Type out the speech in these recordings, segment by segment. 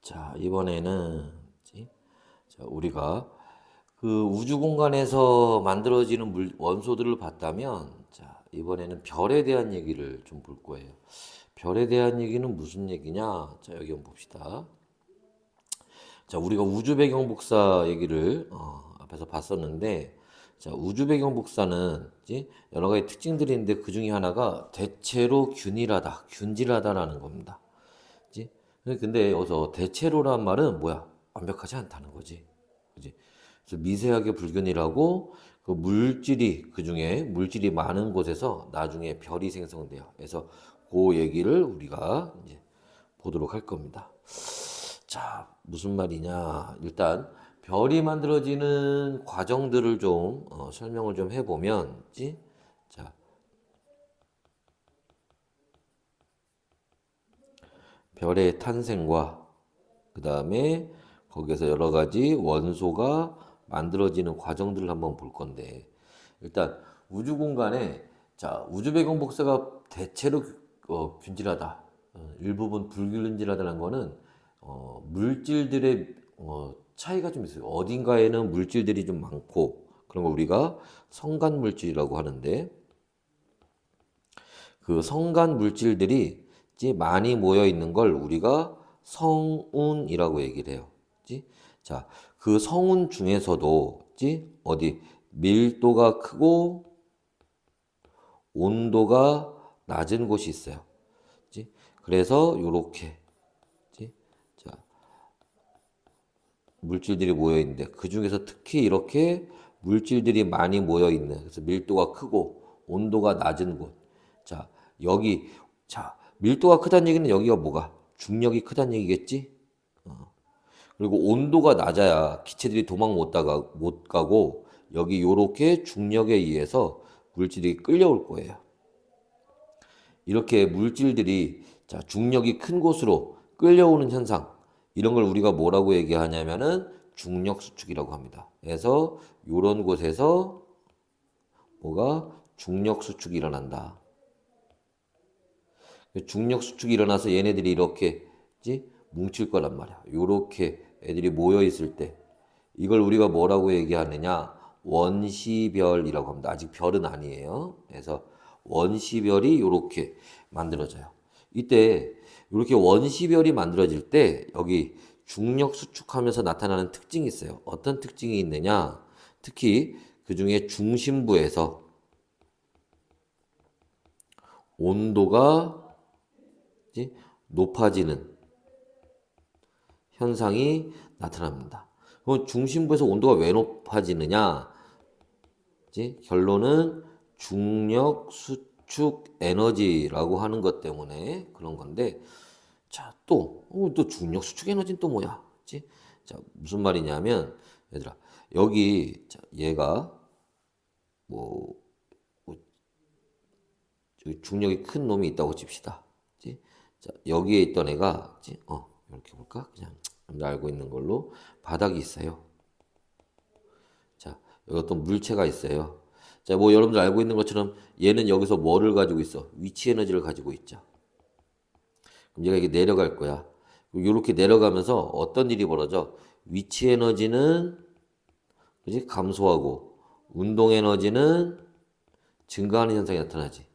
자, 이번에는 우리가 그 우주 공간에서 만들어지는 원소들을 봤다면, 자, 이번에는 별에 대한 얘기를 좀 볼 거예요. 별에 대한 얘기는 무슨 얘기냐? 자, 여기 한번 봅시다. 자, 우리가 우주 배경 복사 얘기를 앞에서 봤었는데, 자, 우주 배경 복사는 여러 가지 특징들이 있는데 그 중에 하나가 대체로 균일하다, 균질하다라는 겁니다. 그지? 근데 여기서 대체로란 말은 뭐야? 완벽하지 않다는 거지. 그지? 그래서 미세하게 불균일하고 그 물질이 그 중에 물질이 많은 곳에서 나중에 별이 생성돼요. 그래서 그 얘기를 우리가 이제 보도록 할 겁니다. 자, 무슨 말이냐? 일단 별이 만들어지는 과정들을 좀 설명을 좀 해보면, 자, 별의 탄생과 그 다음에 거기에서 여러 가지 원소가 만들어지는 과정들을 한번 볼 건데, 일단 우주 공간에 자 우주 배경 복사가 대체로 균질하다, 일부분 불균질하다는 거는 물질들의 차이가 좀 있어요. 어딘가에는 물질들이 좀 많고 그런 걸 우리가 성간 물질이라고 하는데, 그 성간 물질들이 많이 모여 있는 걸 우리가 성운이라고 얘기를 해요. 자, 그 성운 중에서도 어디 밀도가 크고 온도가 낮은 곳이 있어요. 그래서 요렇게 자, 물질들이 모여 있는데 그 중에서 특히 이렇게 물질들이 많이 모여 있는, 그래서 밀도가 크고 온도가 낮은 곳. 자, 여기 자, 밀도가 크다는 얘기는 여기가 뭐가? 중력이 크다는 얘기겠지? 그리고 온도가 낮아야 기체들이 도망 못 가고 여기 요렇게 중력에 의해서 물질이 끌려올 거예요. 이렇게 물질들이 자, 중력이 큰 곳으로 끌려오는 현상, 이런 걸 우리가 뭐라고 얘기하냐면은 중력 수축이라고 합니다. 그래서 이런 곳에서 뭐가 중력 수축이 일어난다. 중력 수축이 일어나서 얘네들이 이렇게 뭉칠 거란 말이야. 이렇게 애들이 모여 있을 때 이걸 우리가 뭐라고 얘기하느냐? 원시별이라고 합니다. 아직 별은 아니에요. 그래서 원시별이 이렇게 만들어져요. 이때 이렇게 원시별이 만들어질 때 여기 중력 수축하면서 나타나는 특징이 있어요. 어떤 특징이 있느냐? 특히 그 중에 중심부에서 온도가 높아지는 현상이 나타납니다. 그럼 중심부에서 온도가 왜 높아지느냐? 결론은 중력 수축 에너지라고 하는 것 때문에 그런 건데, 자, 또 중력 수축 에너지는 또 뭐야? 자, 무슨 말이냐면, 얘들아, 여기, 자, 얘가, 뭐, 뭐 저기 중력이 큰 놈이 있다고 칩시다. 자, 여기에 있던 애가, 이렇게 볼까? 그냥 알고 있는 걸로 바닥이 있어요. 자, 여기 어떤 물체가 있어요. 자, 뭐 여러분들 알고 있는 것처럼 얘는 여기서 뭐를 가지고 있어? 위치 에너지를 가지고 있죠. 그럼 얘가 이게 내려갈 거야. 이렇게 내려가면서 어떤 일이 벌어져? 위치 에너지는 그지? 감소하고 운동 에너지는 증가하는 현상이 나타나지.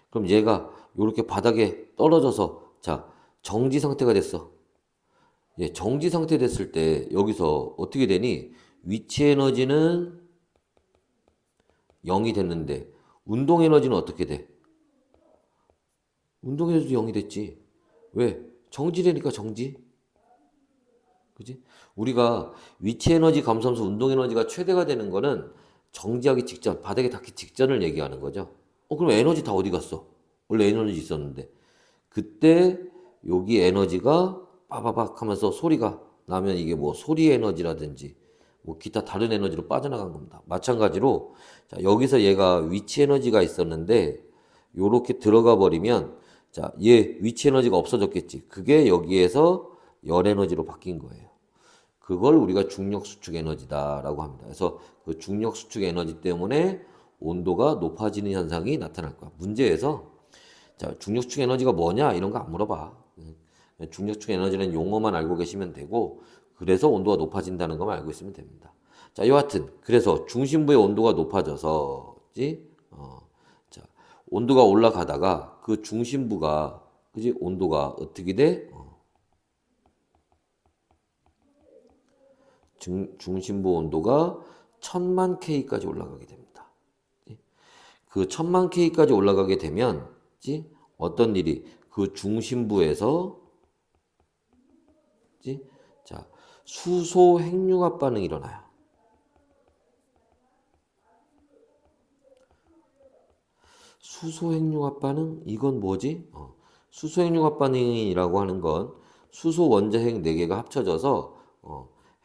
그럼 얘가 이렇게 바닥에 떨어져서 자, 정지 상태가 됐어. 예, 정지 상태 됐을 때 여기서 어떻게 되니? 위치 에너지는 0이 됐는데 운동 에너지는 어떻게 돼? 운동 에너지도 0이 됐지. 왜? 정지되니까 정지. 그지? 우리가 위치 에너지 감소하면서 운동 에너지가 최대가 되는 거는 정지하기 직전, 바닥에 닿기 직전을 얘기하는 거죠. 그럼 에너지 다 어디 갔어? 원래 에너지 있었는데. 그때 여기 에너지가 빠바박 하면서 소리가 나면 이게 뭐 소리 에너지라든지 뭐 기타 다른 에너지로 빠져나간 겁니다. 마찬가지로 자, 여기서 얘가 위치 에너지가 있었는데 요렇게 들어가 버리면 자, 얘 위치 에너지가 없어졌겠지. 그게 여기에서 열 에너지로 바뀐 거예요. 그걸 우리가 중력 수축 에너지다라고 합니다. 그래서 그 중력 수축 에너지 때문에 온도가 높아지는 현상이 나타날 거야. 문제에서 자, 중력 수축 에너지가 뭐냐? 이런 거 안 물어봐. 중력축 에너지라는 용어만 알고 계시면 되고, 그래서 온도가 높아진다는 것만 알고 있으면 됩니다. 자, 여하튼 그래서 중심부의 온도가 높아져서, 자, 온도가 올라가다가 그 중심부가, 그지, 온도가 어떻게 돼? 중심부 온도가 1000만 K까지 올라가게 됩니다. 그 1000만 K까지 올라가게 되면, 어떤 일이 그 중심부에서, 자, 수소 핵융합 반응이 일어나요. 수소 핵융합 반응? 이건 뭐지? 수소 핵융합 반응이라고 하는 건 수소 원자 핵 4개가 합쳐져서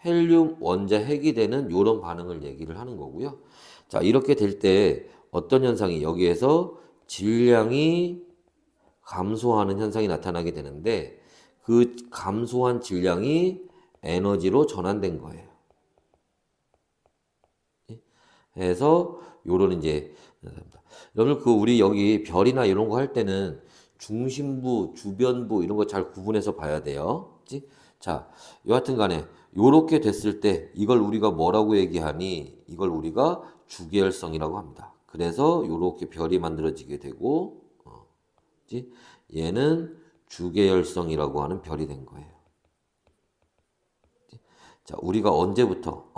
헬륨 원자 핵이 되는 이런 반응을 얘기를 하는 거고요. 자, 이렇게 될 때 어떤 현상이, 여기에서 질량이 감소하는 현상이 나타나게 되는데, 그 감소한 질량이 에너지로 전환된 거예요. 해서 요런 이제, 여러분 그 우리 여기 별이나 이런 거 할 때는 중심부, 주변부 이런 거 잘 구분해서 봐야 돼요. 그치? 자, 여하튼 간에 요렇게 됐을 때 이걸 우리가 뭐라고 얘기하니? 이걸 우리가 주계열성이라고 합니다. 그래서 요렇게 별이 만들어지게 되고, 그치? 얘는 주계열성이라고 하는 별이 된 거예요. 자, 우리가 언제부터?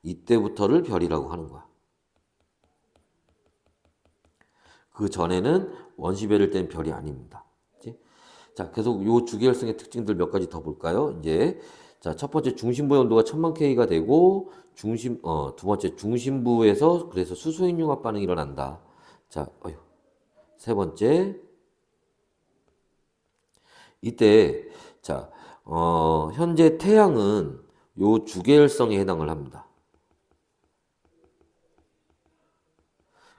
이때부터를 별이라고 하는 거야. 그 전에는 원시별일 때는 별이 아닙니다. 그치? 자, 계속 요 주계열성의 특징들 몇 가지 더 볼까요? 이제, 자, 첫 번째 중심부의 온도가 1000만 K가 되고, 두 번째 중심부에서 그래서 수소핵융합 반응이 일어난다. 자, 세 번째, 이때, 자, 현재 태양은 요 주계열성에 해당을 합니다.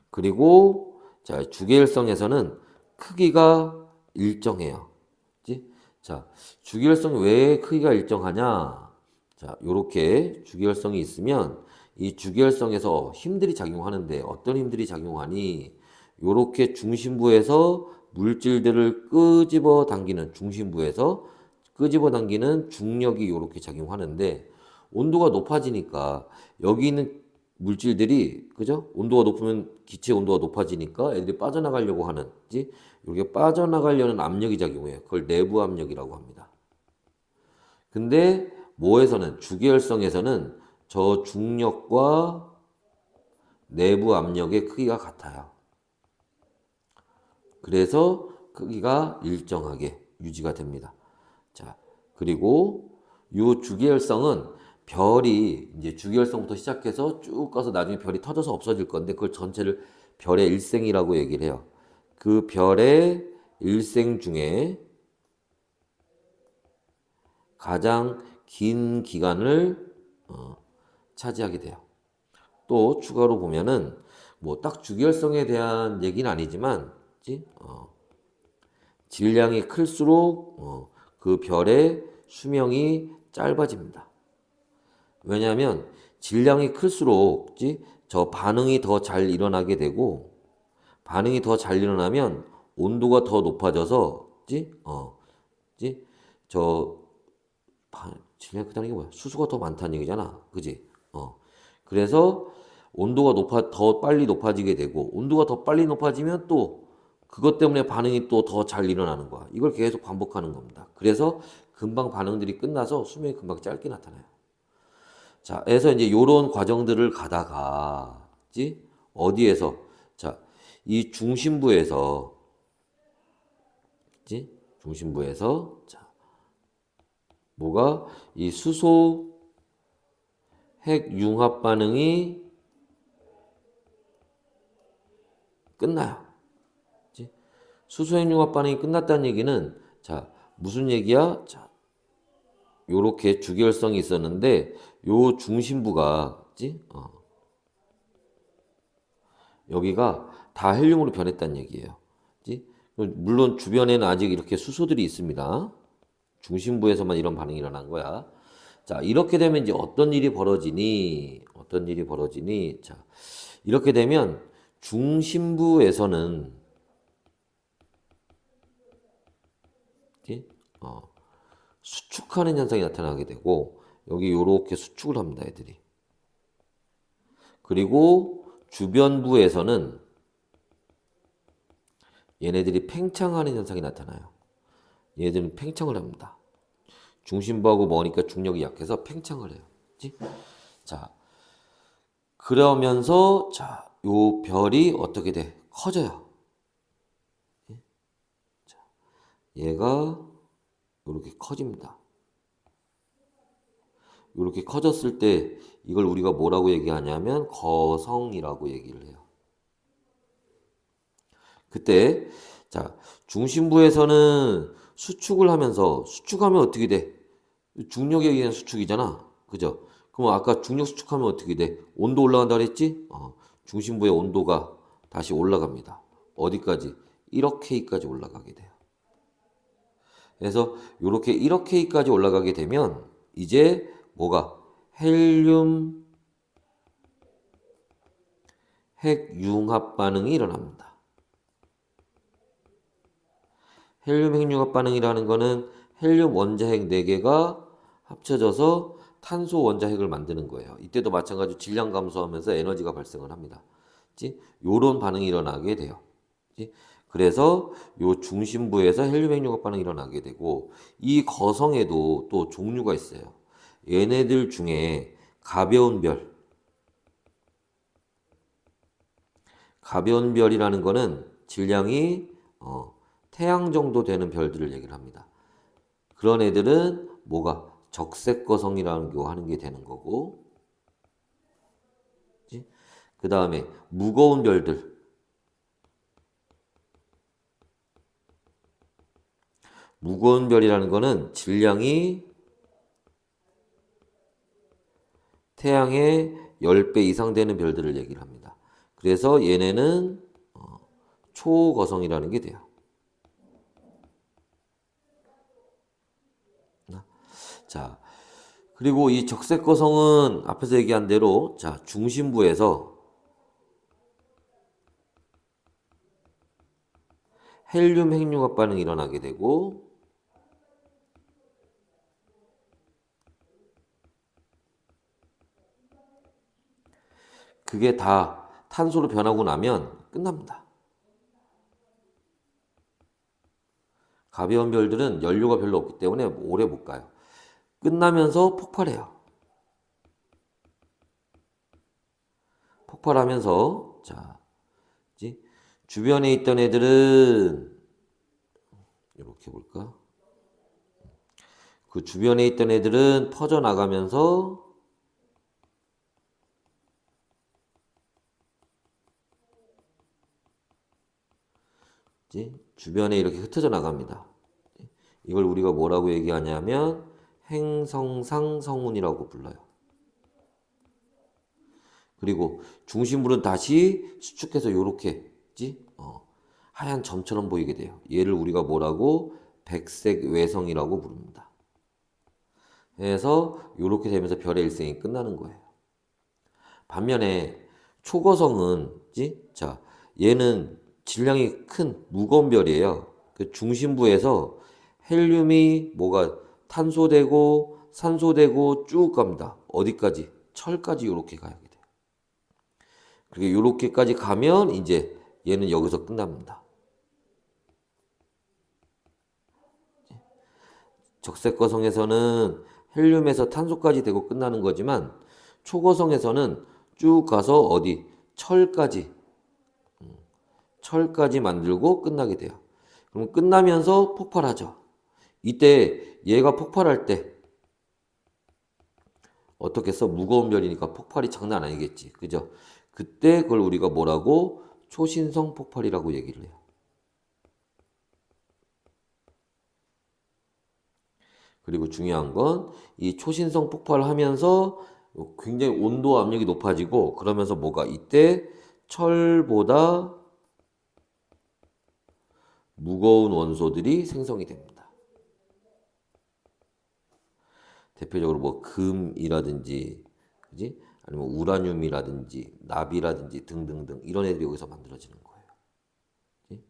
그리고, 자, 주계열성에서는 크기가 일정해요. 그치? 자, 주계열성이 왜 크기가 일정하냐? 자, 요렇게 주계열성이 있으면 이 주계열성에서 힘들이 작용하는데, 어떤 힘들이 작용하니? 요렇게 중심부에서 물질들을 끄집어 당기는, 중심부에서 끄집어 당기는 중력이 요렇게 작용하는데, 온도가 높아지니까 여기 있는 물질들이, 그죠? 온도가 높으면 기체 온도가 높아지니까 애들이 빠져나가려고 하는, 지 이렇게 빠져나가려는 압력이 작용해요. 그걸 내부 압력이라고 합니다. 근데 뭐에서는, 주계열성에서는 저 중력과 내부 압력의 크기가 같아요. 그래서 크기가 일정하게 유지가 됩니다. 자, 그리고 이 주계열성은 별이 이제 주계열성부터 시작해서 쭉 가서 나중에 별이 터져서 없어질 건데, 그걸 전체를 별의 일생이라고 얘기를 해요. 그 별의 일생 중에 가장 긴 기간을 차지하게 돼요. 또 추가로 보면은 뭐 딱 주계열성에 대한 얘기는 아니지만, 질량이 클수록 그 별의 수명이 짧아집니다. 왜냐하면 질량이 클수록, 저 반응이 더 잘 일어나게 되고, 반응이 더 잘 일어나면 온도가 더 높아져서, 저 질량이 크다는 게 뭐야? 수소가 더 많다는 얘기잖아, 그지? 그래서 온도가 더 빨리 높아지게 되고, 온도가 더 빨리 높아지면 또 그것 때문에 반응이 또 더 잘 일어나는 거야. 이걸 계속 반복하는 겁니다. 그래서 금방 반응들이 끝나서 수명이 금방 짧게 나타나요. 자, 그래서 이제 요런 과정들을 가다가, 어디에서? 자, 이 중심부에서, 중심부에서, 자, 뭐가? 이 수소 핵 융합 반응이 끝나요. 수소 핵 융합 반응이 끝났다는 얘기는, 자, 무슨 얘기야? 자, 요렇게 주계열성이 있었는데 요 중심부가, 여기가 다 헬륨으로 변했다는 얘기예요. 물론 주변에는 아직 이렇게 수소들이 있습니다. 중심부에서만 이런 반응이 일어난 거야. 자, 이렇게 되면 이제 어떤 일이 벌어지니? 어떤 일이 벌어지니? 자, 이렇게 되면 중심부에서는, 수축하는 현상이 나타나게 되고 여기 요렇게 수축을 합니다, 애들이. 그리고 주변부에서는 얘네들이 팽창하는 현상이 나타나요. 얘들은 팽창을 합니다. 중심부하고 머니까 중력이 약해서 팽창을 해요. 그치? 자, 그러면서 자, 요 별이 어떻게 돼? 커져요. 자, 얘가 이렇게 커집니다. 이렇게 커졌을 때 이걸 우리가 뭐라고 얘기하냐면 거성이라고 얘기를 해요. 그때 자, 중심부에서는 수축을 하면서 수축하면 어떻게 돼? 중력에 의한 수축이잖아. 그죠? 그럼 아까 중력 수축하면 어떻게 돼? 온도 올라간다 그랬지? 중심부의 온도가 다시 올라갑니다. 어디까지? 1억 K까지 올라가게 돼요. 그래서 이렇게 1억 K까지 올라가게 되면 이제 뭐가? 헬륨 핵융합 반응이 일어납니다. 헬륨 핵융합 반응이라는 거는 헬륨 원자핵 4개가 합쳐져서 탄소 원자핵을 만드는 거예요. 이때도 마찬가지로 질량 감소하면서 에너지가 발생을 합니다. 요런 반응이 일어나게 돼요. 그래서 요 중심부에서 헬륨 핵융합 반응이 일어나게 되고 이 거성에도 또 종류가 있어요. 얘네들 중에 가벼운 별이라는 거는 질량이 태양 정도 되는 별들을 얘기를 합니다. 그런 애들은 뭐가 적색거성이라는 거 하는 게 되는 거고, 그 다음에 무거운 별들, 무거운 별이라는 거는 질량이 태양의 10배 이상 되는 별들을 얘기를 합니다. 그래서 얘네는 초거성이라는 게 돼요. 자, 그리고 이 적색거성은 앞에서 얘기한 대로 자, 중심부에서 헬륨 핵융합 반응이 일어나게 되고 그게 다 탄소로 변하고 나면 끝납니다. 가벼운 별들은 연료가 별로 없기 때문에 오래 못 가요. 끝나면서 폭발해요. 폭발하면서 자, 주변에 있던 애들은 이렇게 볼까? 그 주변에 있던 애들은 퍼져나가면서 주변에 이렇게 흩어져 나갑니다. 이걸 우리가 뭐라고 얘기하냐면 행성상 성운이라고 불러요. 그리고 중심부는 다시 수축해서 이렇게 하얀 점처럼 보이게 돼요. 얘를 우리가 뭐라고 백색 외성이라고 부릅니다. 그래서 이렇게 되면서 별의 일생이 끝나는 거예요. 반면에 초거성은 자, 얘는 질량이 큰 무거운 별이에요. 그 중심부에서 헬륨이 뭐가 탄소되고 산소되고 쭉 갑니다. 어디까지? 철까지 이렇게 가야 돼요. 그리고 이렇게까지 가면 이제 얘는 여기서 끝납니다. 적색거성에서는 헬륨에서 탄소까지 되고 끝나는 거지만 초거성에서는 쭉 가서 어디? 철까지 만들고 끝나게 돼요. 그럼 끝나면서 폭발하죠. 이때 얘가 폭발할 때 어떻겠어? 무거운 별이니까 폭발이 장난 아니겠지. 그죠? 그때 그걸 우리가 뭐라고? 초신성 폭발이라고 얘기를 해요. 그리고 중요한 건 이 초신성 폭발을 하면서 굉장히 온도 압력이 높아지고 그러면서 뭐가 이때 철보다 무거운 원소들이 생성이 됩니다. 대표적으로 뭐 금이라든지 그지? 아니면 우라늄이라든지 납이라든지 등등등 이런 애들이 여기서 만들어지는 거예요. 그지?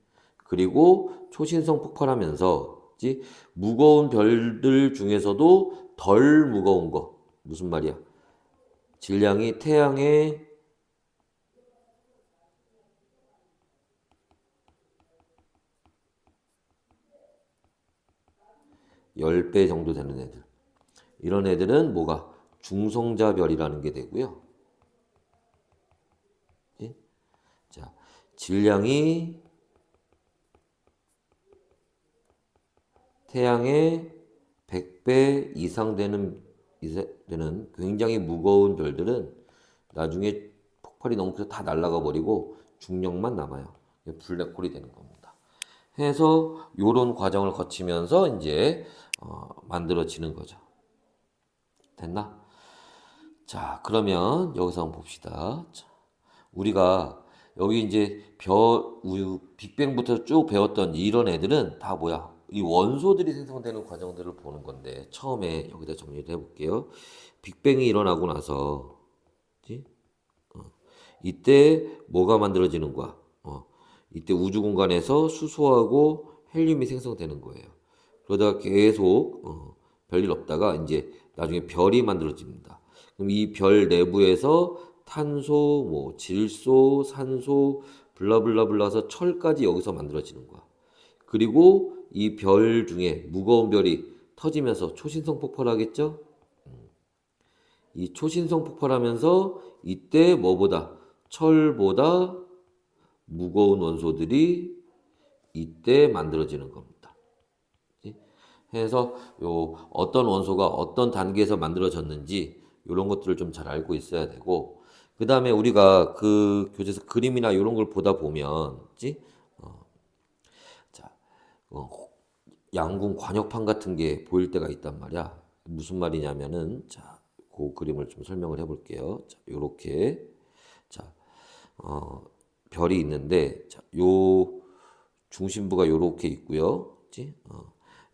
그리고 초신성 폭발하면서 지? 무거운 별들 중에서도 덜 무거운 거. 무슨 말이야? 질량이 태양의 10배 정도 되는 애들. 이런 애들은 뭐가? 중성자별이라는 게 되고요. 예? 자, 질량이 태양의 100배 이상 되는 굉장히 무거운 별들은 나중에 폭발이 너무 커서 다 날아가 버리고 중력만 남아요. 블랙홀이 되는 겁니다. 해서 요런 과정을 거치면서 이제 만들어지는 거죠. 됐나? 자, 그러면 여기서 한번 봅시다. 자, 우리가 여기 이제 빅뱅부터 쭉 배웠던 이런 애들은 다 뭐야? 이 원소들이 생성되는 과정들을 보는 건데 처음에 여기다 정리를 해볼게요. 빅뱅이 일어나고 나서 그치? 이때 뭐가 만들어지는 거야? 이때 우주 공간에서 수소하고 헬륨이 생성되는 거예요. 그러다가 계속 별일 없다가 이제 나중에 별이 만들어집니다. 그럼 이 별 내부에서 탄소, 뭐 질소, 산소, 블라블라블라서 철까지 여기서 만들어지는 거야. 그리고 이 별 중에 무거운 별이 터지면서 초신성 폭발하겠죠? 이 초신성 폭발하면서 이때 뭐보다 철보다 무거운 원소들이 이때 만들어지는 겁니다. 해서 요 어떤 원소가 어떤 단계에서 만들어졌는지 이런 것들을 좀 잘 알고 있어야 되고 그 다음에 우리가 그 교재에서 그림이나 이런 걸 보다 보면 자 양궁 관역판 같은 게 보일 때가 있단 말이야. 무슨 말이냐면은 자, 그 그림을 좀 설명을 해볼게요. 자, 요렇게 자 별이 있는데 자, 요 중심부가 요렇게 있고요. 그치?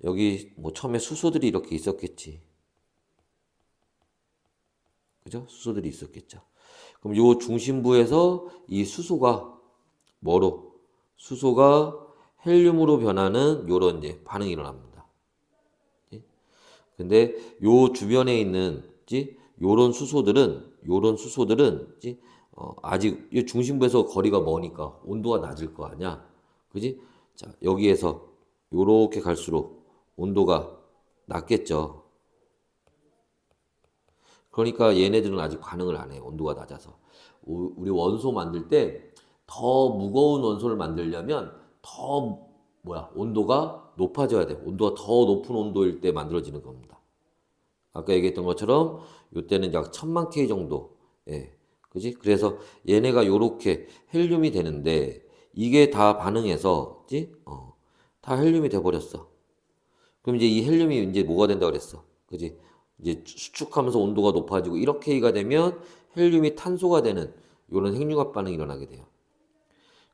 여기 뭐 처음에 수소들이 이렇게 있었겠지. 그죠? 수소들이 있었겠죠. 그럼 요 중심부에서 이 수소가 뭐로? 수소가 헬륨으로 변하는 요런 이제 반응이 일어납니다. 그치? 근데 요 주변에 있는 그치? 요런 수소들은 그치? 아직 이 중심부에서 거리가 머니까 온도가 낮을 거 아니야. 그지? 자, 여기에서 요렇게 갈수록 온도가 낮겠죠. 그러니까 얘네들은 아직 반응을 안 해요. 온도가 낮아서. 우리 원소 만들 때 더 무거운 원소를 만들려면 더 뭐야? 온도가 높아져야 돼. 온도가 더 높은 온도일 때 만들어지는 겁니다. 아까 얘기했던 것처럼 요때는 약 1000만 K 정도. 예. 그지? 그래서 얘네가 요렇게 헬륨이 되는데 이게 다 반응해서 그지? 다 헬륨이 돼 버렸어. 그럼 이제 이 헬륨이 이제 뭐가 된다 그랬어. 그지? 이제 수축하면서 온도가 높아지고 이렇게 가 되면 헬륨이 탄소가 되는 요런 핵융합 반응이 일어나게 돼요.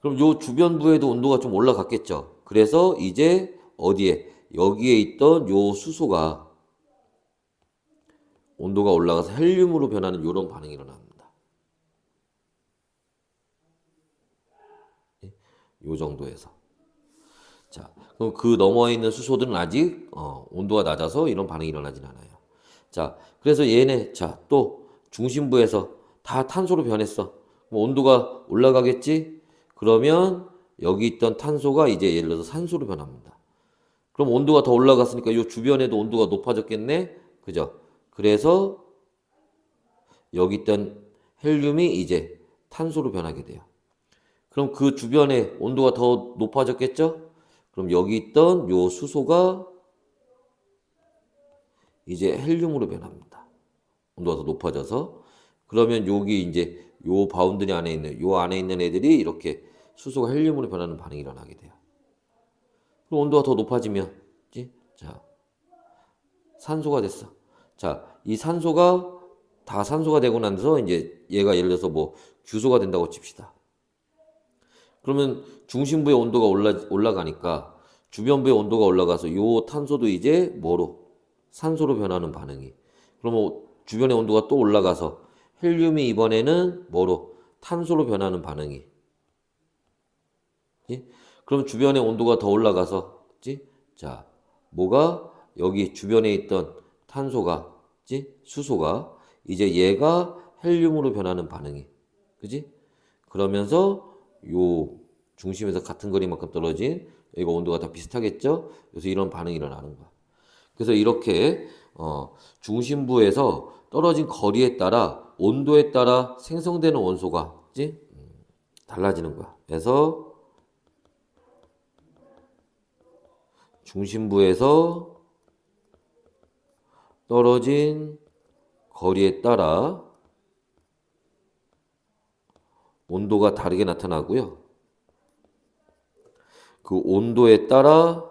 그럼 요 주변부에도 온도가 좀 올라갔겠죠. 그래서 이제 어디에 여기에 있던 요 수소가 온도가 올라가서 헬륨으로 변하는 요런 반응이 일어납니다. 요 정도에서. 자, 그럼 그 너머에 있는 수소들은 아직 온도가 낮아서 이런 반응이 일어나진 않아요. 자, 그래서 얘네 자, 또 중심부에서 다 탄소로 변했어. 그럼 온도가 올라가겠지? 그러면 여기 있던 탄소가 이제 예를 들어서 산소로 변합니다. 그럼 온도가 더 올라갔으니까 이 주변에도 온도가 높아졌겠네? 그죠? 그래서 여기 있던 헬륨이 이제 탄소로 변하게 돼요. 그럼 그 주변에 온도가 더 높아졌겠죠? 그럼 여기 있던 요 수소가 이제 헬륨으로 변합니다. 온도가 더 높아져서. 그러면 여기 이제 요 바운드리 안에 있는 요 안에 있는 애들이 이렇게 수소가 헬륨으로 변하는 반응이 일어나게 돼요. 그럼 온도가 더 높아지면 그치? 자, 산소가 됐어. 자, 이 산소가 다 산소가 되고 나서 이제 얘가 예를 들어서 뭐 규소가 된다고 칩시다. 그러면 중심부의 온도가 올라가니까 주변부의 온도가 올라가서 요 탄소도 이제 뭐로? 산소로 변하는 반응이. 그러면 주변의 온도가 또 올라가서 헬륨이 이번에는 뭐로? 탄소로 변하는 반응이. 예? 그럼 주변의 온도가 더 올라가서, 그치? 자, 뭐가 여기 주변에 있던 탄소가, 그지? 수소가 이제 얘가 헬륨으로 변하는 반응이, 그지? 그러면서 요 중심에서 같은 거리만큼 떨어진 여기가 온도가 다 비슷하겠죠? 그래서 이런 반응이 일어나는 거야. 그래서 이렇게 중심부에서 떨어진 거리에 따라 온도에 따라 생성되는 원소가, 그지? 달라지는 거야. 그래서 중심부에서 떨어진 거리에 따라 온도가 다르게 나타나고요. 그 온도에 따라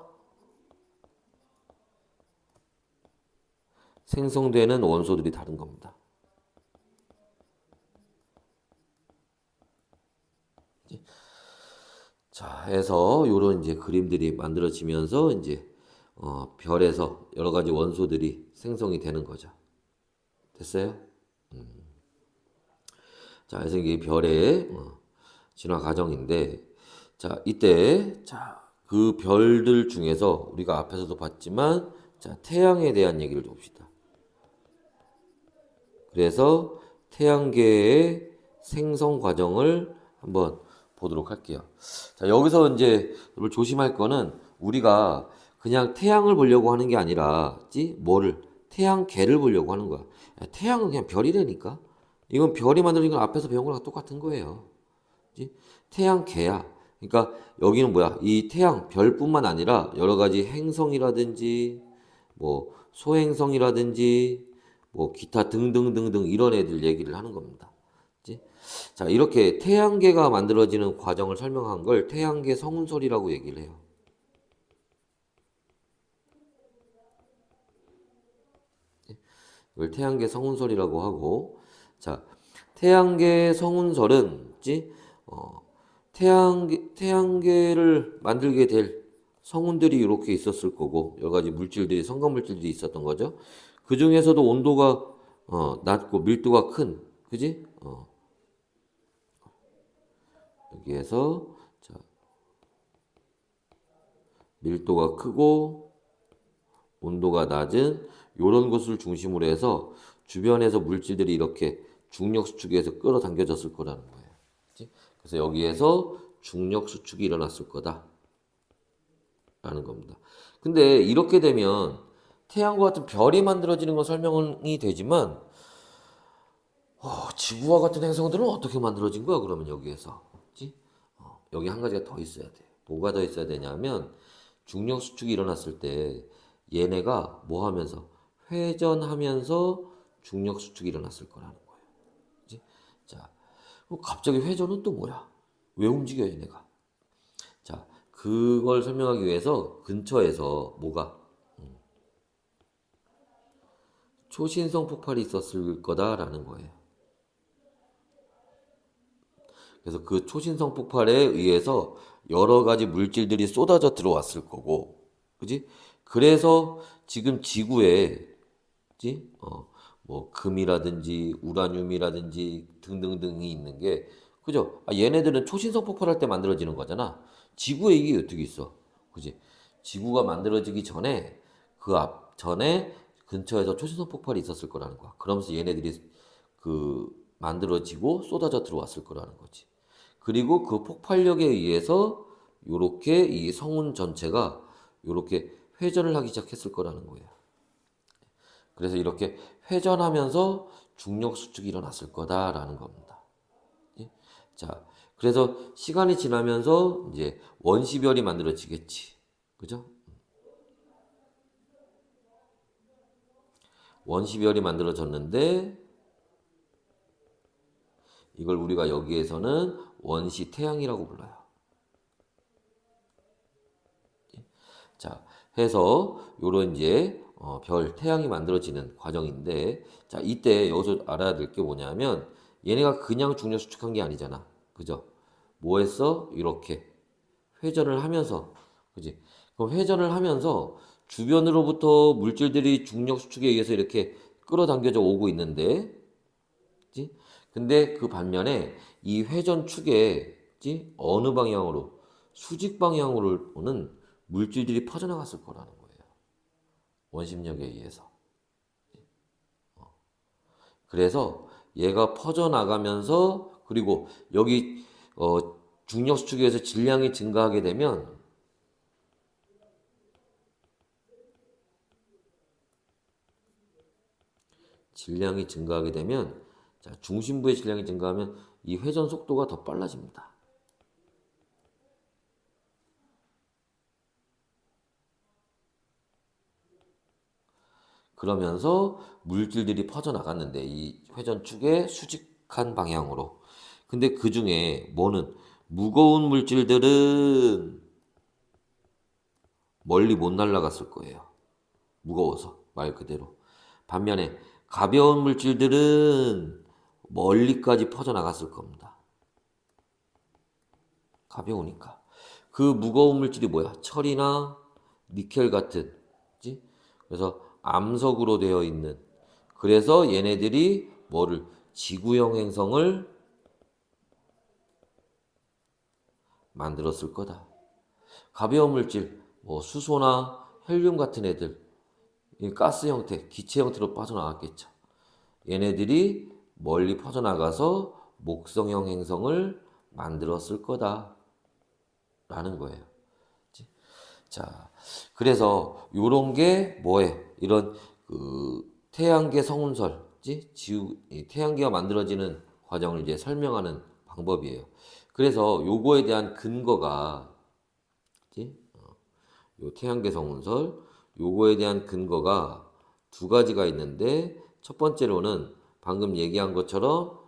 생성되는 원소들이 다른 겁니다. 자, 해서 요런 이제 그림들이 만들어지면서 이제 별에서 여러 가지 원소들이 생성이 되는 거죠. 됐어요? 자, 그래서 이게 별의 진화 과정인데, 자, 이때, 자, 그 별들 중에서 우리가 앞에서도 봤지만, 자, 태양에 대한 얘기를 봅시다. 그래서 태양계의 생성 과정을 한번 보도록 할게요. 자, 여기서 이제 여러분 조심할 거는 우리가 그냥 태양을 보려고 하는 게 아니라, 뭐를? 태양계를 보려고 하는 거야. 야, 태양은 그냥 별이라니까? 이건 별이 만들어진 건 앞에서 배운 거랑 똑같은 거예요. 그치? 태양계야. 그러니까 여기는 뭐야? 이 태양 별뿐만 아니라 여러 가지 행성이라든지 뭐 소행성이라든지 뭐 기타 등등등등 이런 애들 얘기를 하는 겁니다. 그치? 자, 이렇게 태양계가 만들어지는 과정을 설명한 걸 태양계 성운설이라고 얘기를 해요. 이걸 태양계 성운설이라고 하고, 자, 태양계 성운설은, 태양계를 만들게 될 성운들이 이렇게 있었을 거고, 여러 가지 물질들이, 성간 물질들이 있었던 거죠. 그 중에서도 온도가, 낮고 밀도가 큰, 그지? 여기에서, 자, 밀도가 크고, 온도가 낮은 요런 것을 중심으로 해서 주변에서 물질들이 이렇게 중력 수축에서 끌어당겨졌을 거라는 거예요. 그치? 그래서 여기에서 중력 수축이 일어났을 거다라는 겁니다. 근데 이렇게 되면 태양과 같은 별이 만들어지는 건 설명이 되지만 지구와 같은 행성들은 어떻게 만들어진 거야? 그러면 여기에서, 그치? 여기 한 가지가 더 있어야 돼. 뭐가 더 있어야 되냐면 중력 수축이 일어났을 때 얘네가 뭐 하면서 회전하면서 중력 수축이 일어났을 거라는 거예요. 그치? 자, 그럼 갑자기 회전은 또 뭐야? 왜 움직여 얘네가? 자, 그걸 설명하기 위해서 근처에서 뭐가 초신성 폭발이 있었을 거다라는 거예요. 그래서 그 초신성 폭발에 의해서 여러 가지 물질들이 쏟아져 들어왔을 거고, 그지? 그래서 지금 지구에, 그지? 뭐 금이라든지 우라늄이라든지 등등등이 있는 게, 그죠? 아, 얘네들은 초신성 폭발할 때 만들어지는 거잖아. 지구에 이게 어떻게 있어? 그지? 지구가 만들어지기 전에 그 앞 전에 근처에서 초신성 폭발이 있었을 거라는 거야. 그러면서 얘네들이 그 만들어지고 쏟아져 들어왔을 거라는 거지. 그리고 그 폭발력에 의해서 요렇게 이 성운 전체가 요렇게 회전을 하기 시작했을 거라는 거예요. 그래서 이렇게 회전하면서 중력 수축이 일어났을 거다라는 겁니다. 예? 자, 그래서 시간이 지나면서 이제 원시별이 만들어지겠지. 그죠? 원시별이 만들어졌는데 이걸 우리가 여기에서는 원시 태양이라고 불러요. 자, 해서 요런 이제 별, 태양이 만들어지는 과정인데, 자, 이때 여기서 알아야 될 게 뭐냐면 얘네가 그냥 중력 수축한 게 아니잖아. 그죠? 뭐 했어? 이렇게 회전을 하면서, 그지? 그럼 회전을 하면서 주변으로부터 물질들이 중력 수축에 의해서 이렇게 끌어당겨져 오고 있는데, 그지? 근데 그 반면에 이 회전축에, 그지? 어느 방향으로? 수직 방향으로는 물질들이 퍼져나갔을 거라는 거예요. 원심력에 의해서. 그래서 얘가 퍼져나가면서 그리고 여기 중력 수축에 의해서 질량이 증가하게 되면 자, 중심부의 질량이 증가하면 이 회전 속도가 더 빨라집니다. 그러면서 물질들이 퍼져나갔는데 이 회전축의 수직한 방향으로. 근데 그 중에 뭐는 무거운 물질들은 멀리 못 날아갔을 거예요. 무거워서 말 그대로. 반면에 가벼운 물질들은 멀리까지 퍼져나갔을 겁니다. 가벼우니까. 그 무거운 물질이 뭐야? 철이나 니켈 같은, 그치? 그래서 암석으로 되어 있는. 그래서 얘네들이 뭐를 지구형 행성을 만들었을 거다. 가벼운 물질, 뭐 수소나 헬륨 같은 애들, 이 가스 형태, 기체 형태로 빠져나갔겠죠. 얘네들이 멀리 퍼져나가서 목성형 행성을 만들었을 거다라는 거예요. 자, 그래서 요런 게 뭐해? 이런 그 태양계 성운설, 태양계가 만들어지는 과정을 이제 설명하는 방법이에요. 그래서 요거에 대한 근거가, 요 태양계 성운설, 요거에 대한 근거가 두 가지가 있는데 첫 번째로는 방금 얘기한 것처럼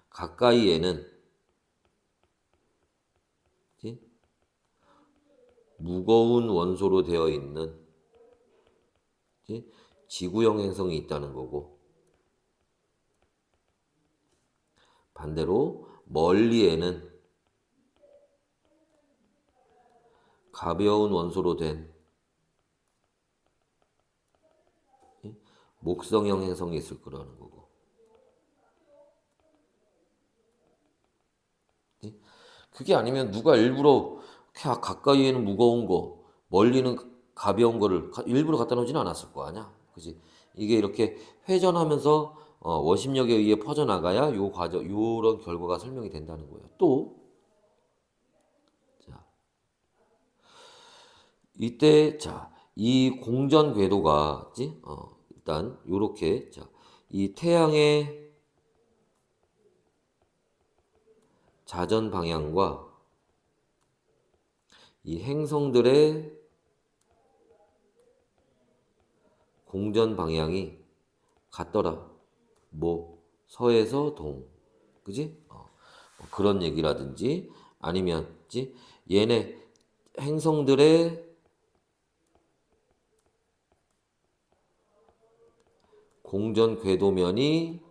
가까이에는 무거운 원소로 되어 있는 지구형 행성이 있다는 거고, 반대로 멀리에는 가벼운 원소로 된 목성형 행성이 있을 거라는 거고. 그게 아니면 누가 일부러 가까이에는 무거운 거, 멀리는 가벼운 거를 일부러 갖다 놓지는 않았을 거 아니야. 그지? 이게 이렇게 회전하면서 원심력에 의해 퍼져나가야 요 과정, 요런 결과가 설명이 된다는 거예요. 또, 자, 이때, 자, 이 공전 궤도가, 일단, 요렇게, 자, 이 태양의 자전 방향과 이 행성들의 공전 방향이 같더라. 뭐 서에서 동, 그지? 뭐 그런 얘기라든지 아니면, 얘네 행성들의 공전 궤도면이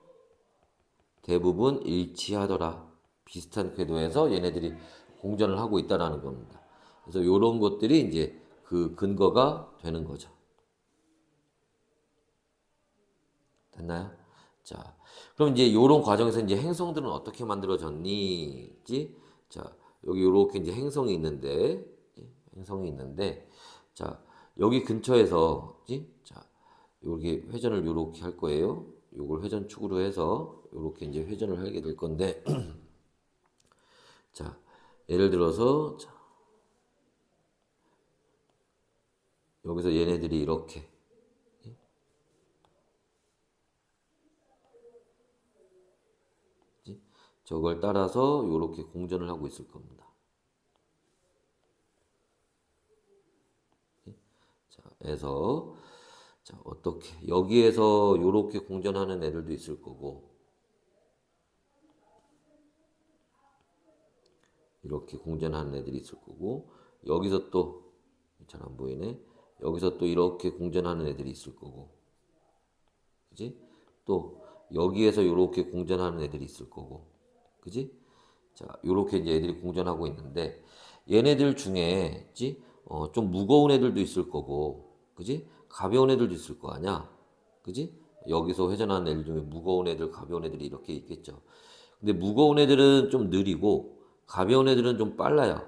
대부분 일치하더라. 비슷한 궤도에서 얘네들이 공전을 하고 있다라는 겁니다. 그래서 이런 것들이 이제 그 근거가 되는 거죠. 됐나요? 자, 그럼 이제 이런 과정에서 이제 행성들은 어떻게 만들어졌니? 자, 여기 이렇게 이제 행성이 있는데, 자, 여기 근처에서, 자, 여기 회전을 이렇게 할 거예요. 요걸 회전축으로 해서 이렇게 이제 회전을 하게 될 건데, 자, 예를 들어서, 자, 여기서 얘네들이 이렇게, 저걸 따라서 이렇게 공전을 하고 있을 겁니다. 자, 해서 자, 어떻게 여기에서 이렇게 공전하는 애들도 있을 거고 이렇게 공전하는 애들이 있을 거고 여기서 또 잘 안 보이네. 여기서 또 이렇게 공전하는 애들이 있을 거고 그지? 또 여기에서 이렇게 공전하는 애들이 있을 거고 그지? 자, 요렇게 이제 애들이 공전하고 있는데 얘네들 중에 좀 무거운 애들도 있을 거고 그지? 가벼운 애들도 있을 거 아니야. 그지? 여기서 회전하는 애들 중에 무거운 애들, 가벼운 애들이 이렇게 있겠죠. 근데 무거운 애들은 좀 느리고 가벼운 애들은 좀 빨라요.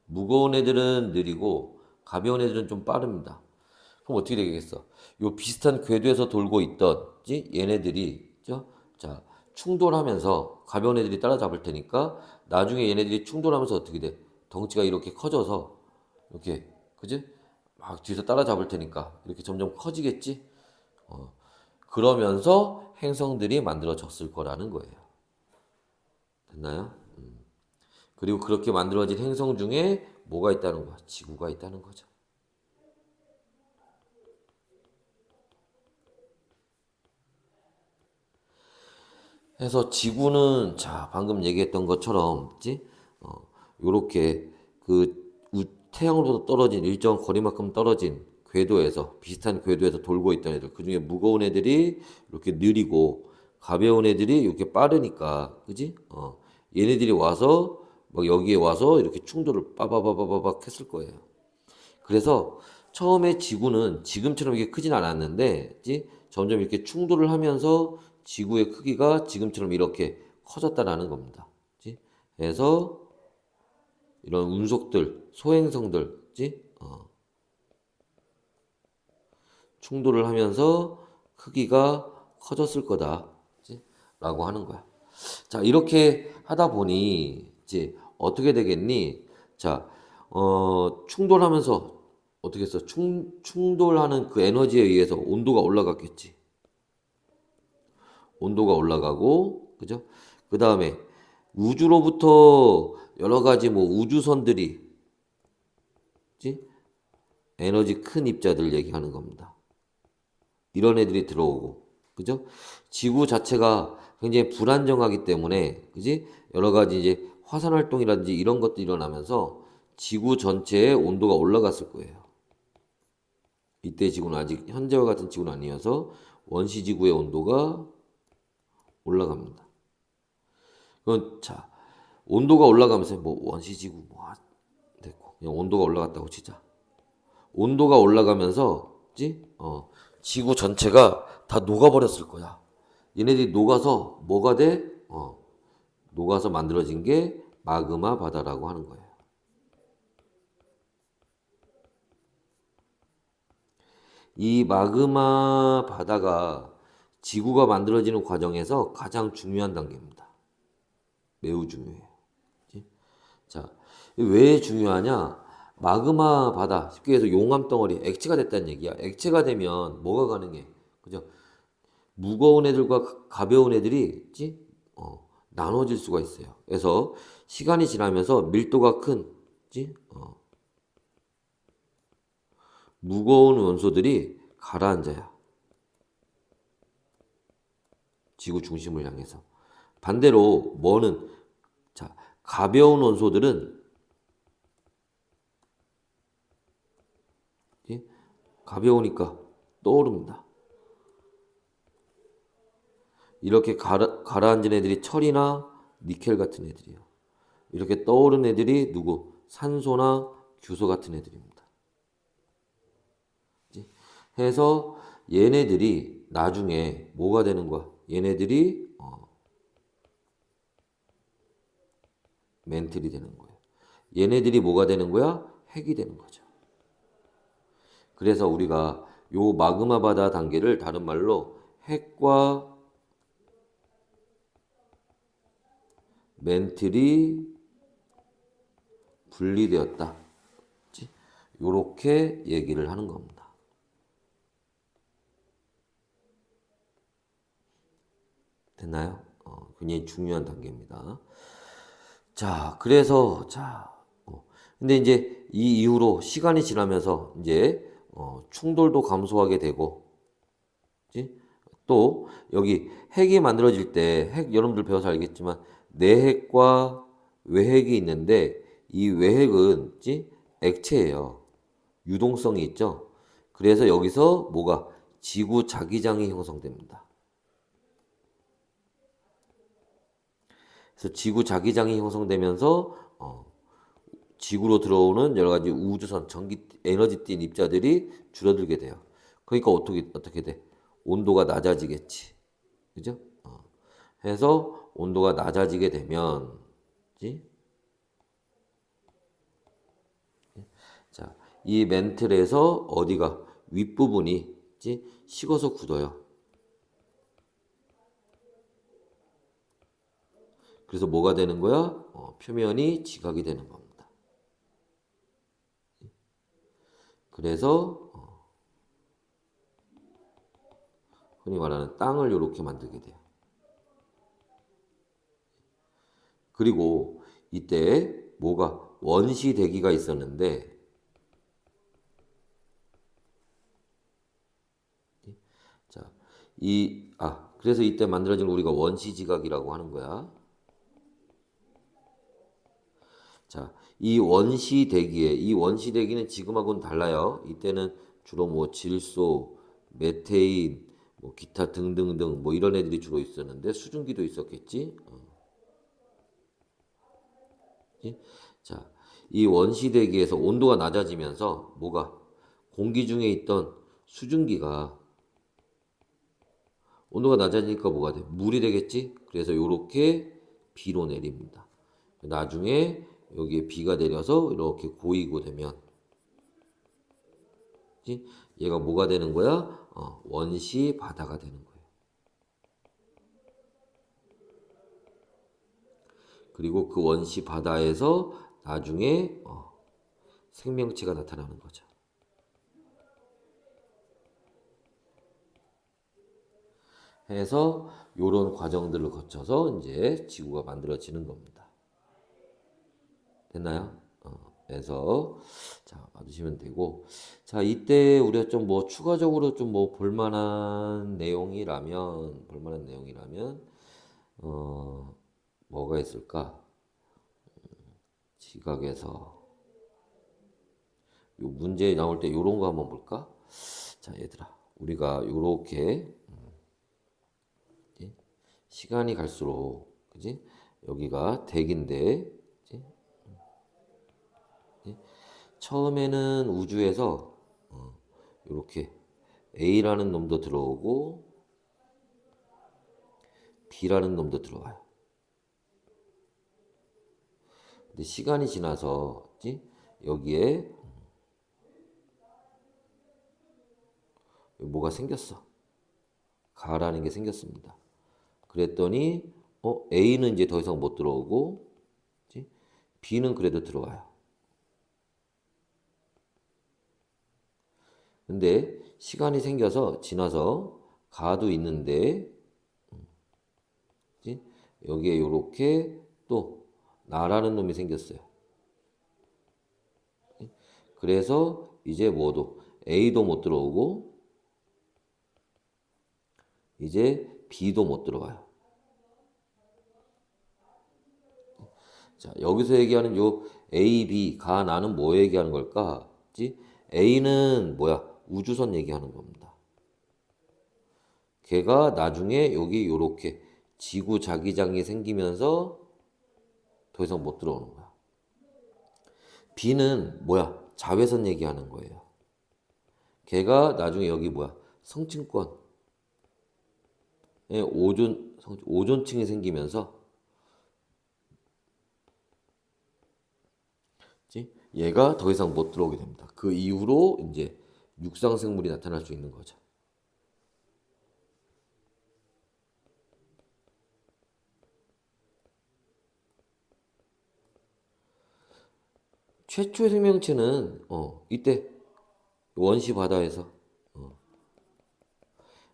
무거운 애들은 느리고 가벼운 애들은 좀 빠릅니다. 그럼 어떻게 되겠어? 요 비슷한 궤도에서 돌고 있던 얘네들이 자 충돌하면서 가벼운 애들이 따라잡을 테니까 나중에 얘네들이 충돌하면서 어떻게 돼? 덩치가 이렇게 커져서 이렇게 그지? 막 뒤에서 따라잡을 테니까 이렇게 점점 커지겠지? 그러면서 행성들이 만들어졌을 거라는 거예요. 됐나요? 그리고 그렇게 만들어진 행성 중에 뭐가 있다는 거야? 지구가 있다는 거죠. 해서 지구는 자 방금 얘기했던 것처럼 지 요렇게 태양으로부터 떨어진 일정 거리만큼 떨어진 궤도에서 비슷한 궤도에서 돌고 있던 애들 그중에 무거운 애들이 이렇게 느리고 가벼운 애들이 이렇게 빠르니까 그지? 얘네들이 와서 막 여기에 와서 이렇게 충돌을 빠바바바바박 했을 거예요. 그래서 처음에 지구는 지금처럼 이렇게 크진 않았는데 점점 이렇게 충돌을 하면서 지구의 크기가 지금처럼 이렇게 커졌다라는 겁니다. 그래서 이런 운석들, 소행성들, 충돌을 하면서 크기가 커졌을 거다. 라고 하는 거야. 자, 이렇게 하다 보니 이제 어떻게 되겠니? 자, 충돌하면서 어떻게 했어? 충돌하는 그 에너지에 의해서 온도가 올라갔겠지. 온도가 올라가고, 그죠? 그 다음에 우주로부터 여러 가지 뭐 우주선들이, 그지? 에너지 큰 입자들 얘기하는 겁니다. 이런 애들이 들어오고, 그죠? 지구 자체가 굉장히 불안정하기 때문에, 그지? 여러 가지 이제 화산 활동이라든지 이런 것들이 일어나면서 지구 전체의 온도가 올라갔을 거예요. 이때 지구는 아직 현재와 같은 지구는 아니어서 원시 지구의 온도가 올라갑니다. 그건 자, 온도가 올라가면서 뭐 원시 지구 뭐 됐고 그냥 온도가 올라갔다고 치자. 온도가 올라가면서 지구 전체가 다 녹아버렸을 거야. 얘네들이 녹아서 뭐가 돼? 녹아서 만들어진 게 마그마 바다라고 하는 거예요. 이 마그마 바다가 지구가 만들어지는 과정에서 가장 중요한 단계입니다. 매우 중요해요. 자, 왜 중요하냐? 마그마 바다, 쉽게 해서 용암 덩어리, 액체가 됐다는 얘기야. 액체가 되면 뭐가 가능해? 그죠? 무거운 애들과 가벼운 애들이 나눠질 수가 있어요. 그래서 시간이 지나면서 밀도가 큰 무거운 원소들이 가라앉아요. 지구 중심을 향해서. 반대로 뭐는 자, 가벼운 원소들은 가벼우니까 떠오릅니다. 이렇게 가라앉은 애들이 철이나 니켈 같은 애들이에요. 이렇게 떠오른 애들이 누구? 산소나 규소 같은 애들입니다. 해서 얘네들이 나중에 뭐가 되는 거야? 얘네들이 멘틀이 되는 거예요. 얘네들이 뭐가 되는 거야? 핵이 되는 거죠. 그래서 우리가 요 마그마 바다 단계를 다른 말로 핵과 멘틀이 분리되었다. 요렇게 얘기를 하는 겁니다. 됐나요? 굉장히 중요한 단계입니다. 자, 그래서 근데 이제 이 이후로 시간이 지나면서 이제 충돌도 감소하게 되고, 그치? 또 여기 핵이 만들어질 때 핵 여러분들 배워서 알겠지만 내핵과 외핵이 있는데 이 외핵은 액체예요. 유동성이 있죠. 그래서 여기서 뭐가 지구 자기장이 형성됩니다. 그래서 지구 자기장이 형성되면서 지구로 들어오는 여러 가지 우주선, 전기, 에너지 띤 입자들이 줄어들게 돼요. 그러니까 어떻게 돼? 온도가 낮아지겠지. 그죠? 해서 온도가 낮아지게 되면, 자, 이 멘틀에서 어디가 윗부분이 있지? 식어서 굳어요. 그래서 뭐가 되는 거야? 표면이 지각이 되는 겁니다. 그래서 흔히 말하는 땅을 이렇게 만들게 돼요. 그리고 이때 뭐가 원시 대기가 있었는데 자, 그래서 이때 만들어진 걸 우리가 원시 지각이라고 하는 거야. 자, 이 원시 대기는 지금하고는 달라요. 이때는 주로 뭐 질소, 메테인, 뭐 기타 등등등 뭐 이런 애들이 주로 있었는데 수증기도 있었겠지. 예? 자, 이 원시 대기에서 온도가 낮아지면서 뭐가 공기 중에 있던 수증기가 온도가 낮아지니까 뭐가 돼? 물이 되겠지? 그래서 이렇게 비로 내립니다. 나중에 여기에 비가 내려서 이렇게 고이고 되면 얘가 뭐가 되는 거야? 원시 바다가 되는 거예요. 그리고 그 원시 바다에서 나중에 생명체가 나타나는 거죠. 해서 이런 과정들을 거쳐서 이제 지구가 만들어지는 겁니다. 됐나요? 그래서 자 봐주시면 되고 자 이때 우리가 좀 뭐 추가적으로 좀 뭐 볼만한 내용이라면 뭐가 있을까? 지각에서 요 문제 나올 때 요런 거 한번 볼까? 자 얘들아 우리가 요렇게 시간이 갈수록 그지? 여기가 대기인데 그지? 처음에는 우주에서 이렇게 A라는 놈도 들어오고 B라는 놈도 들어와요. 근데 시간이 지나서 그치? 여기에 뭐가 생겼어. 가라는 게 생겼습니다. 그랬더니 A는 이제 더 이상 못 들어오고 그치? B는 그래도 들어와요. 근데 시간이 생겨서 지나서 가도 있는데 그치? 여기에 이렇게 또 나라는 놈이 생겼어요. 그래서 이제 뭐도 A도 못 들어오고 이제 B도 못 들어와요. 자, 여기서 얘기하는 요 A, B, 가, 나는 뭐 얘기하는 걸까? 그치? A는 뭐야? 우주선 얘기하는 겁니다. 걔가 나중에 여기 요렇게 지구 자기장이 생기면서 더 이상 못 들어오는 거야. B는 뭐야? 자외선 얘기하는 거예요. 걔가 나중에 여기 뭐야? 성층권에 오존층이 생기면서 얘가 더 이상 못 들어오게 됩니다. 그 이후로 이제 육상 생물이 나타날 수 있는 거죠. 최초의 생명체는 이때 원시 바다에서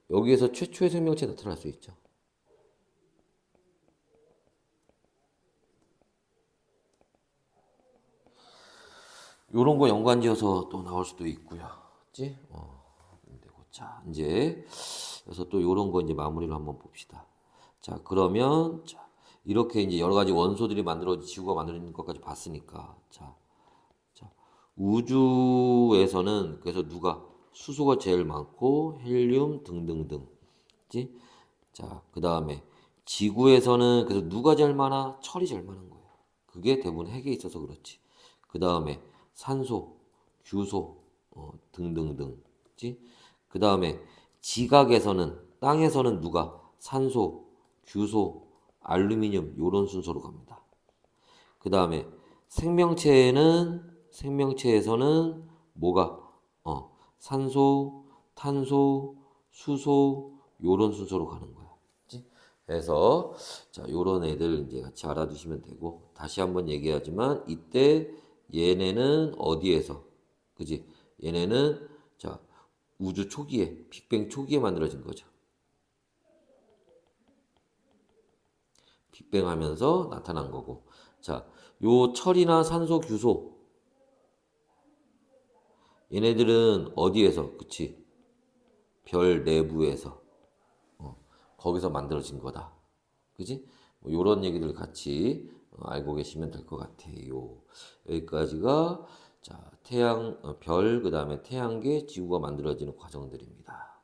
여기에서 최초의 생명체 나타날 수 있죠. 요런 거 연관지어서 또 나올 수도 있고요. 그치? 자, 이제 그래서 또 요런 거 이제 마무리를 한번 봅시다. 자, 그러면 자, 이렇게 이제 여러 가지 원소들이 지구가 만들어진 것까지 봤으니까 자, 우주에서는 그래서 누가 수소가 제일 많고 헬륨 등등등. 그치? 자, 그다음에 지구에서는 그래서 누가 제일 많아? 철이 제일 많은 거예요. 그게 대부분 핵에 있어서 그렇지. 그다음에 산소, 규소 등등등. 그치? 그다음에 지각에서는 땅에서는 누가 산소, 규소, 알루미늄 요런 순서로 갑니다. 그다음에 생명체에서는 뭐가 산소, 탄소, 수소 요런 순서로 가는 거야. 그치? 그래서 자, 요런 애들 이제 같이 알아두시면 되고 다시 한번 얘기하지만 이때 얘네는 어디에서 그지? 얘네는 자, 우주 초기에 빅뱅 초기에 만들어진 거죠. 빅뱅 하면서 나타난 거고. 자, 요 철이나 산소, 규소 얘네들은 어디에서 그치? 별 내부에서 거기서 만들어진 거다. 그지? 뭐 요런 얘기들 같이 알고 계시면 될 것 같아요. 여기까지가 자, 별, 그다음에 태양계, 지구가 만들어지는 과정들입니다.